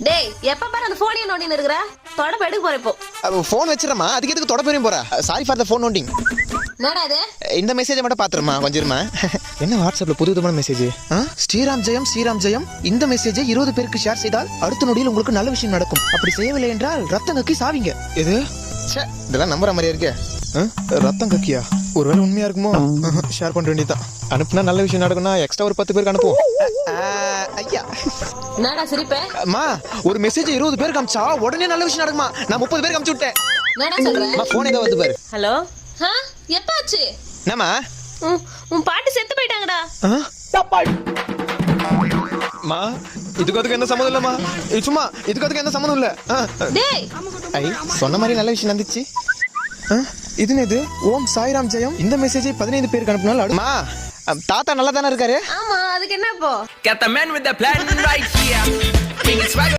டேய் எப்ப பாரு அந்த போனையே நோண்டின்னு இருக்கற தொடப்ப எடுக்க போற இப்போ ஃபோன் வச்சிரமா அதுக்கு எதுக்கு தொட போறீங்க போற சாரி ஃபார் த ஃபோன் நோண்டிங் என்னடா இது இந்த மெசேஜை மட்டும் பாத்துருமா கொஞ்சம் இருமா என்ன வாட்ஸ்அப்ல புது விதமான மெசேஜ் ஸ்ரீராம் ஜெயம் இந்த மெசேஜை 20 பேருக்கு ஷேர் செய்தால் அடுத்த நொடியில் உங்களுக்கு நல்ல விஷயம் நடக்கும் அப்படி செய்யவில்லை என்றால் ரத்தம் கக்கி சாவீங்க இது இதெல்லாம் நம்புற மாதிரியா இருக்கு ரத்தம் கக்கியா ஒருவேளை உண்மையா இருக்குமோ ஷேர் பண்ண வேண்டியதான் அனுப்புனா நல்ல விஷயம் நடக்கும்னா எக்ஸ்ட்ரா ஒரு 10 பேருக்கு அனுப்புவோம் ஐயா என்னடா சிரிப்பே அம்மா ஒரு மெசேஜ் 20 பேருக்கு அனுப்பிச்சா உடனே நல்ல விஷயம் நடக்குமா நான் 30 பேருக்கு அனுப்பிச்சு விட்டேன் என்னடா சொல்ற அம்மா போன் ஏதோ வந்து பாரு ஹலோ எப்ப ஆச்சு என்னம்மா உன் பாட்டி செத்து போயிட்டாங்கடா மா இதுக்கு என்ன சம்மந்தம் இல்லம்மா சும்மா இதுக்கு என்ன சம்மந்தம் இல்ல டேய் ஐ சொன்ன மாதிரி நல்ல விஷயம் நடந்துச்சு இது என்னது ஓம் சாய்ராம் ஜெயம் இந்த மெசேஜை 15 பேருக்கு அனுப்புனால அம்மா தாத்தா நல்லா தானே இருக்காரு ஆமா அதுக்கு என்ன இப்போ Got the man with the plan right here. King is swagger.